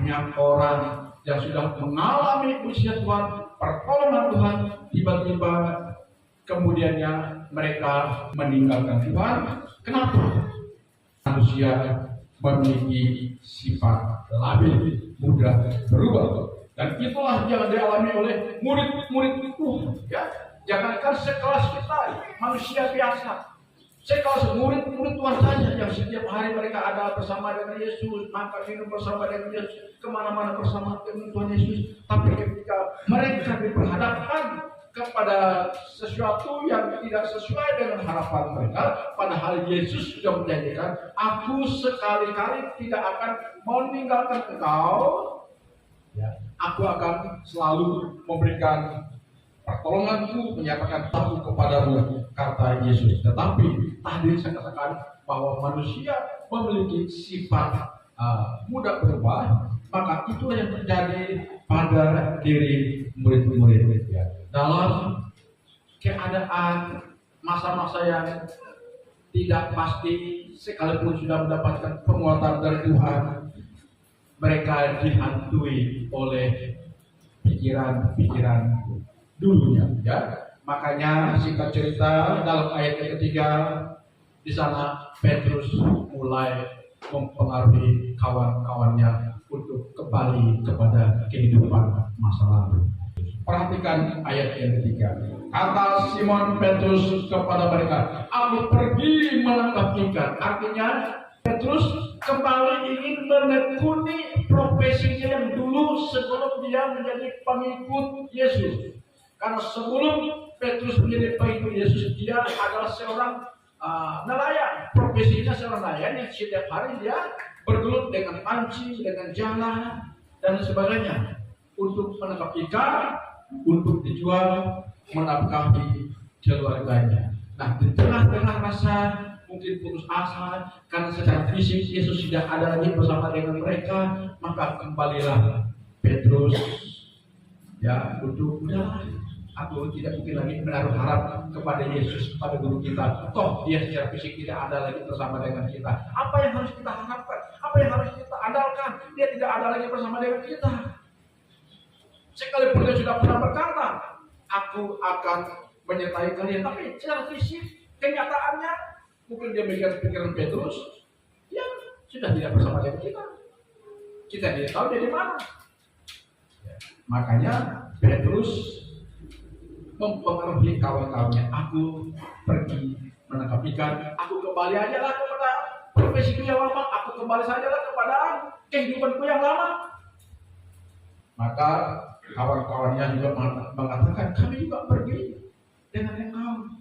banyak orang yang sudah mengalami usia Tuhan, pertolongan Tuhan, tiba-tiba kemudiannya mereka meninggalkan Tuhan. Kenapa? Manusia memiliki sifat labil, mudah berubah. Dan itulah yang dialami oleh murid-murid Tuhan. Ya, jangankan sekelas kita, manusia biasa. Sekelas murid-murid Tuhan saja yang setiap hari mereka ada bersama dengan Yesus, makan minum bersama dengan Yesus, kemana-mana bersama dengan Tuhan Yesus. Tapi ketika mereka diperhadapkan kepada sesuatu yang tidak sesuai dengan harapan mereka, padahal Yesus sudah menjanjikan, aku sekali-kali tidak akan meninggalkan engkau. Ya, aku akan selalu memberikan pertolonganku, menyatakan aku kepadamu, kata Yesus. Tetapi tadi saya katakan bahwa manusia memiliki sifat mudah berubah, maka itulah yang terjadi pada diri murid-murid ya. Dalam keadaan masa-masa yang tidak pasti, sekalipun sudah mendapatkan penguatan dari Tuhan, mereka dihantui oleh pikiran-pikiran dulunya ya. Makanya singkat cerita dalam ayat yang ketiga di sana Petrus mulai mempengaruhi kawan-kawannya untuk kembali kepada kehidupan masa lalu. Perhatikan ayat yang ketiga. Kata Simon Petrus kepada mereka, aku pergi menangkap ikan. Artinya Petrus kembali ingin menekuni profesinya yang dulu sebelum dia menjadi pengikut Yesus. Karena sebelum Petrus menjadi pengikut Yesus, dia adalah seorang nelayan. Profesinya seorang nelayan yang setiap hari dia bergelut dengan panci, dengan jala, dan sebagainya untuk menangkap ikan, untuk dijual, menafkahi keluarganya. Nah, di tengah-tengah rasa mungkin putus asa karena secara fisik Yesus tidak ada lagi bersama dengan mereka, maka kembalilah Petrus ya untuk aku tidak mungkin lagi menaruh harap kepada Yesus, kepada guru kita. Toh dia secara fisik tidak ada lagi bersama dengan kita. Apa yang harus kita harapkan? Apa yang harus kita andalkan? Dia tidak ada lagi bersama dengan kita. Sekalipun dia sudah pernah berkata, aku akan menyertai kalian, tapi secara fisik kenyataannya mungkin dia mikir pikiran Petrus, ya sudah tidak bersama dengan kita. Kita tidak tahu dari mana. Ya, makanya Petrus mempengaruhi kawan-kawannya. Aku pergi menangkap ikan. Aku kembali aja lah kepada profesiku yang lama. Aku kembali saja lah kepada kehidupanku yang lama. Maka kawan-kawannya juga mengatakan, kami juga pergi dengan engkau.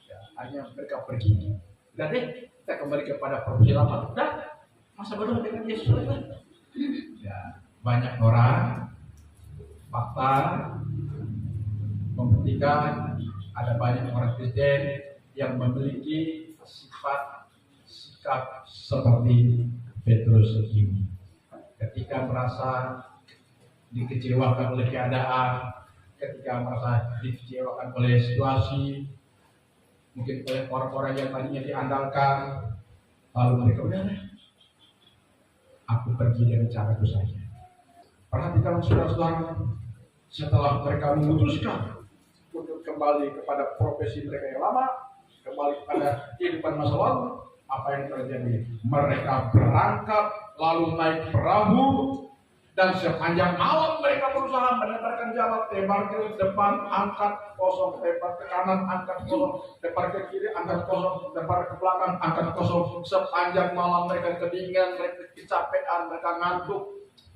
Ya, hanya mereka pergi. Udah deh, kita kembali kepada profesi lama. Udah, masa bodoh dengan Yesus aja. Ya, banyak orang fakta membuktikan ada banyak orang Kristen yang memiliki sikap seperti Petrus ini. Ketika merasa dikecewakan oleh keadaan, ketika merasa dikecewakan oleh situasi, mungkin oleh orang-orang yang tadinya diandalkan, lalu mereka udah, aku pergi dengan caraku saja. Perhatikan saudara-saudara, setelah mereka memutuskan untuk kembali kepada profesi mereka yang lama, kembali kepada kehidupan masa lalu, apa yang terjadi? Mereka berangkat lalu naik perahu, dan sepanjang malam mereka berusaha menebarkan jala, tebar ke depan, angkat kosong, tebar ke kanan, angkat kosong, tebar ke kiri, angkat kosong, tebar ke belakang, angkat kosong. Sepanjang malam mereka kedinginan, mereka kecapean, mereka ngantuk,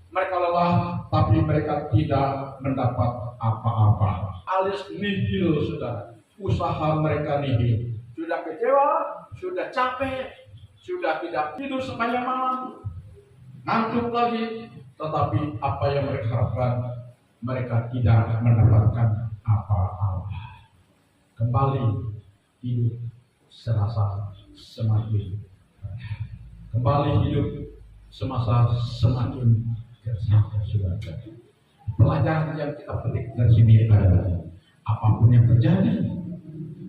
mereka lelah, tapi mereka tidak mendapat apa-apa. Alias nihil, saudara. Usaha mereka nihil. Sudah kecewa, sudah capek, sudah tidak tidur sepanjang malam, ngantuk lagi. Tetapi apa yang mereka harapkan, mereka tidak mendapatkan apa-apa. Kembali hidup serasa semakin, kembali hidup semasa semakin gersang. Pelajaran yang kita petik dari sini adalah apapun yang terjadi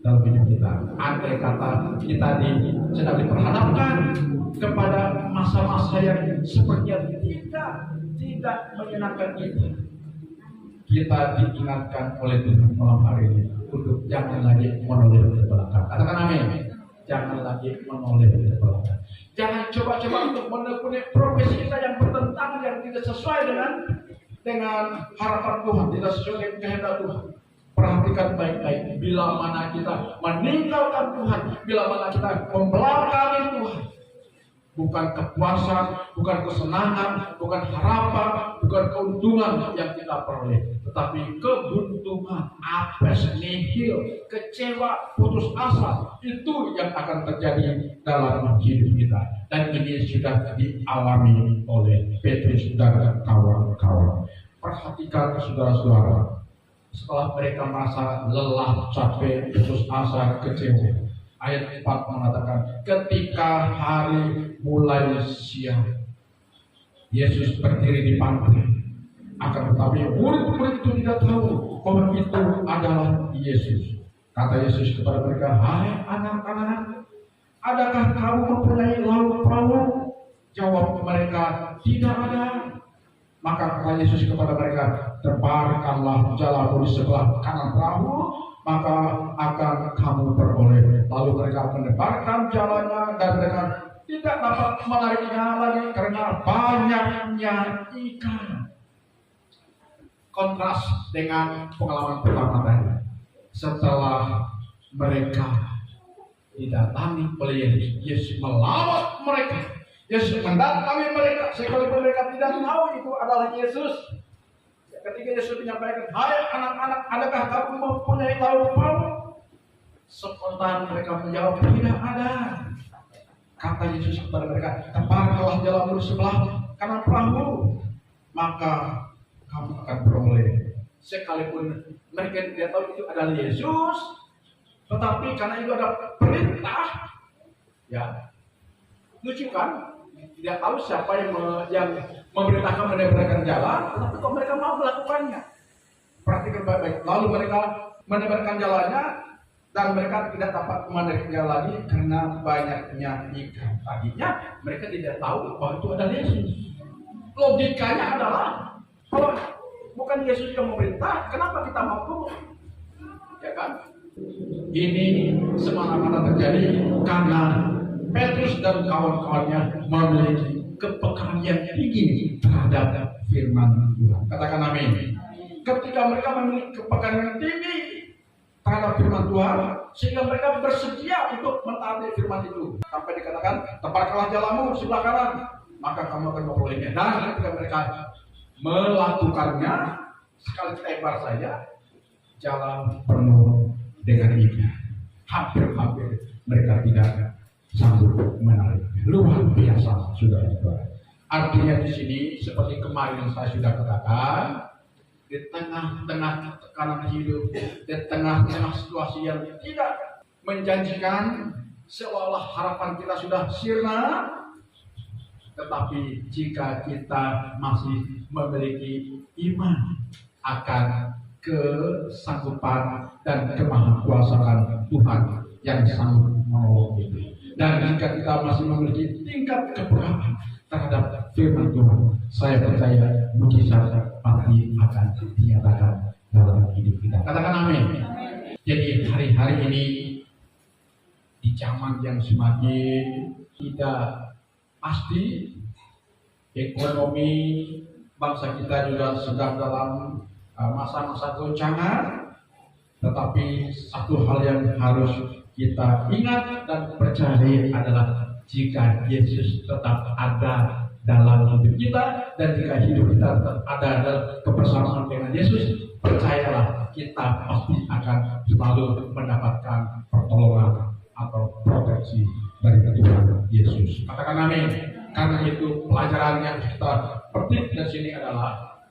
dalam hidup kita, andai kata kita sedang diperhadapkan kepada masa-masa yang sepertinya tidak menyenangkan kita. Kita diingatkan oleh Tuhan malam hari ini untuk jangan lagi menoleh ke belakang. Katakan amin. Jangan lagi menoleh ke belakang. Jangan coba-coba untuk menekuni profesi kita yang bertentangan, yang tidak sesuai dengan harapan Tuhan, tidak sesuai dengan kehendak Tuhan. Perhatikan baik-baik. Bila mana kita meninggalkan Tuhan, bila mana kita membelakangi Tuhan, bukan kepuasan, bukan kesenangan, bukan harapan, bukan keuntungan yang kita peroleh, tetapi kebuntungan, apes, nihil, kecewa, putus asa, itu yang akan terjadi dalam hidup kita. Dan ini sudah dialami oleh Petrus dan kawan-kawan. Perhatikan saudara-saudara, setelah mereka merasa lelah, capek, putus asa, kecewa, ayat 4 mengatakan, ketika hari mulai siang, Yesus berdiri di pantai. Akan tetapi murid-murid itu tidak tahu bahwa itu adalah Yesus. Kata Yesus kepada mereka, hai anak-anak, adakah kamu mempunyai lauk pauk? Jawab mereka, tidak ada. Maka kata Yesus kepada mereka, tebarkanlah jalamu di sebelah kanan perahu, maka akan kamu peroleh. Lalu mereka menebarkan jalannya dan mereka tidak dapat menariknya lagi karena banyaknya ikan. Kontras dengan pengalaman pertama tadi. Setelah mereka didatangi oleh Yesus, Yesus melawat mereka. Yesus mendatangi mereka, sekalipun mereka tidak tahu itu adalah Yesus. Ketika Yesus menyampaikan, hai anak-anak, adakah kamu mempunyai lauk pauk? Spontan mereka menjawab, tidak ada. Kata Yesus kepada mereka, tebarkanlah jalamu di sebelah kanan perahu, maka kamu akan peroleh. Sekalipun mereka tidak tahu itu adalah Yesus, tetapi karena itu ada perintah, ya, lucu kan? Tidak tahu siapa yang memerintahkan menebarkan jalan, tetapi kok mereka mau melakukannya. Perhatikan baik-baik. Lalu mereka menebarkan jalannya dan mereka tidak dapat menebarkan lagi karena banyaknya ikan. Tadinya mereka tidak tahu bahwa itu adalah Yesus. Logikanya adalah kalau bukan Yesus yang memerintah, kenapa kita mau? Ya kan? Ini semata-mata terjadi karena Petrus dan kawan-kawannya memiliki kepekaan yang tinggi terhadap firman Tuhan. Katakan amin. Ketika mereka memiliki kepekaan yang tinggi terhadap firman Tuhan, sehingga mereka bersedia untuk mentaati firman itu. Sampai dikatakan, tebarkanlah jalamu sebelah kanan, maka kamu akan memperolehnya. Dan ketika mereka melakukannya, sekali lebar saja, jalan penuh dengan ikan. Hampir-hampir mereka tidak sanggup menariknya. Luar biasa, saudara-saudara. Artinya di sini seperti kemarin saya sudah katakan, di tengah-tengah tekanan hidup, di tengah-tengah situasi yang tidak menjanjikan, seolah harapan kita sudah sirna, tetapi jika kita masih memiliki iman akan kesanggupan dan kemahakuasaan Tuhan yang sanggup menolong itu. Dan jika kita masih memiliki tingkat kepekaan terhadap firman Tuhan, saya percaya mujizat pasti akan dinyatakan dalam hidup kita. Katakan amin. Jadi hari-hari ini di zaman yang semakin tidak pasti, ekonomi bangsa kita juga sedang dalam masa-masa goncangan, tetapi satu hal yang harus kita ingat dan percaya adalah jika Yesus tetap ada dalam hidup kita dan jika hidup kita tetap ada dalam kebersamaan dengan Yesus, percayalah kita pasti akan selalu mendapatkan pertolongan atau proteksi dari Tuhan Yesus. Katakan amin. Karena itu pelajaran yang kita petik dari sini adalah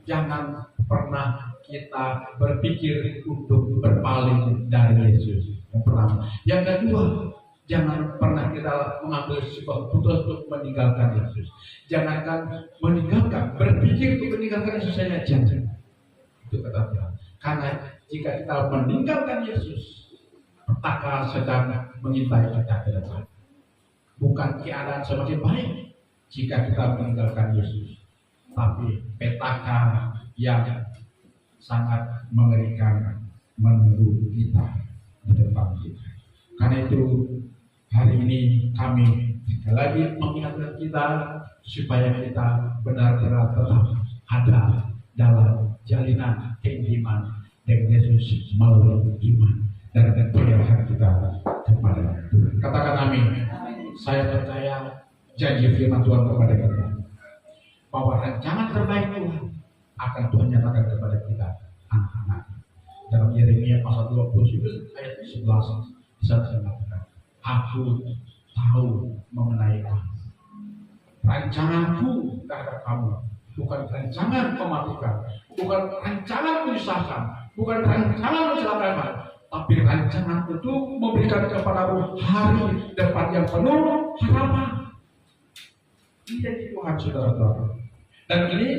jangan pernah kita berpikir untuk berpaling dari Yesus. Yang pertama. Yang kedua, jangan pernah kita mengambil sebuah keputusan untuk meninggalkan Yesus. Jangankan meninggalkan, berpikir untuk meninggalkan Yesus saja jangan. Itu kata Tuhan. Karena jika kita meninggalkan Yesus, petaka sedang mengintai kita ke depan. bukan keadaan semakin baik jika kita meninggalkan Yesus, tapi petaka yang sangat mengerikan menunggu kita di depan kita. Karena itu hari ini kami sekali lagi mengingatkan kita supaya kita benar-benar tetap ada dalam jalinan keimanan dengan Yesus melalui iman dan penyerahan kita kepada Tuhan. Katakan amin. Saya percaya janji firman Tuhan kepada kita bahwa rancangan terbaik Tuhan akan Tuhan nyatakan kepada kita anak-anak. Dalam Yeremia pasal 29 ayat 11 bisa dikatakan, aku tahu mengenai kamu. Rancanganku terhadap kamu bukan rancangan mematikan, bukan rancangan menyusahkan, bukan rancangan mencelakai, tapi rancangan itu memberikan kepadamu hari depan yang penuh harapan. Ini jadi Tuhan, saudara-saudara. Dan ini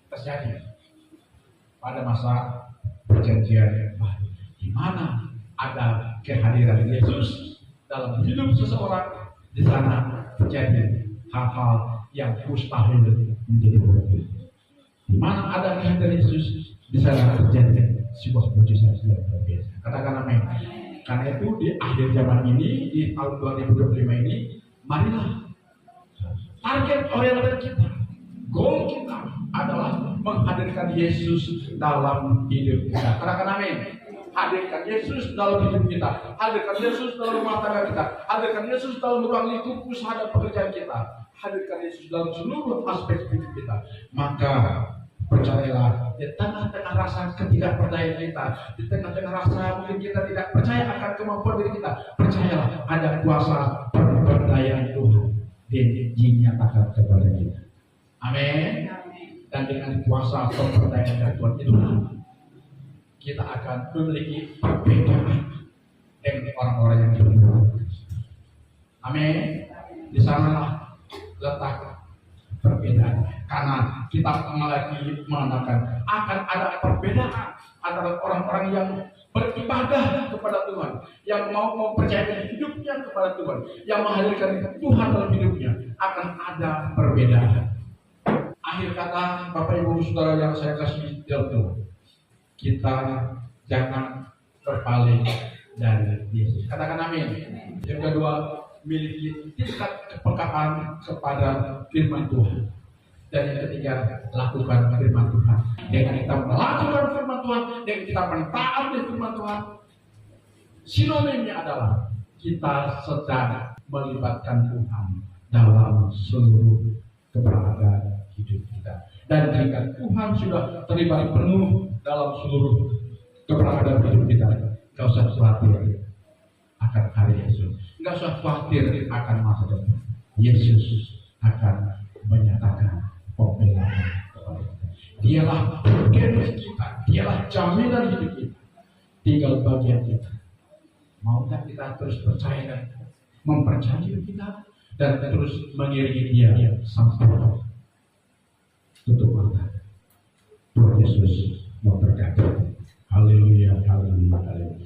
terjadi pada masa perjanjian baru, di mana ada kehadiran Yesus dalam hidup seseorang. Di sana terjadi hal-hal yang mustahil menjadi mungkin. Di mana ada kehadiran Yesus, di sana terjadi sebuah mujizat yang berbeda. Katakan amin. Karena itu di akhir zaman ini, di tahun 2025 ini, marilah target oriented kita, goal kita adalah menghadirkan Yesus dalam hidup kita. Katakan amin. Hadirkan Yesus dalam hidup kita, hadirkan Yesus dalam rumah tangga kita, hadirkan Yesus dalam ruang lingkup usaha dan pekerjaan kita, hadirkan Yesus dalam seluruh aspek hidup kita. Maka percayalah, di tengah-tengah rasa ketidakpercayaan kita, di tengah-tengah rasa mungkin kita tidak percaya akan kemampuan diri kita, percayalah ada kuasa pemberdayaan Tuhan dinyatakan kepada kita. Amin. Dan dengan kuasa pemberdayaan dari Tuhan itu, kita akan memiliki perbedaan dengan orang-orang yang berbeda. Amin. Di sanalah letak perbedaan. Karena kita lagi mengatakan akan ada perbedaan antara orang-orang yang beribadah kepada Tuhan, yang mau mempercayakan hidupnya kepada Tuhan, yang menghadirkan Tuhan dalam hidupnya, akan ada perbedaan. Akhir kata, Bapak Ibu Saudara yang saya kasih dalam Tuhan, kita jangan berpaling dari Yesus. Katakan amin. Yang kedua, miliki tingkat kepekaan kepada firman Tuhan. Dan yang ketiga, lakukan firman Tuhan. Dengan kita melakukan firman Tuhan, dengan kita mentaati firman Tuhan, sinonimnya adalah kita sedang melibatkan Tuhan dalam seluruh keberadaan hidup kita. Dan jika Tuhan sudah terlibat penuh dalam seluruh keberadaan hidup kita, tidak usah khawatir akan hari esok, tidak usah khawatir akan masa depan. Yesus akan menyatakan pembelaan kepada kita. Dialah penggenis kita, dialah jaminan hidup kita. Tinggal bagian kita. Maukah kita terus percaya dan mempercayai kita dan terus mengiringi dia sampai tutup mata. Tuhan Yesus memberkati. Haleluya, haleluya, haleluya.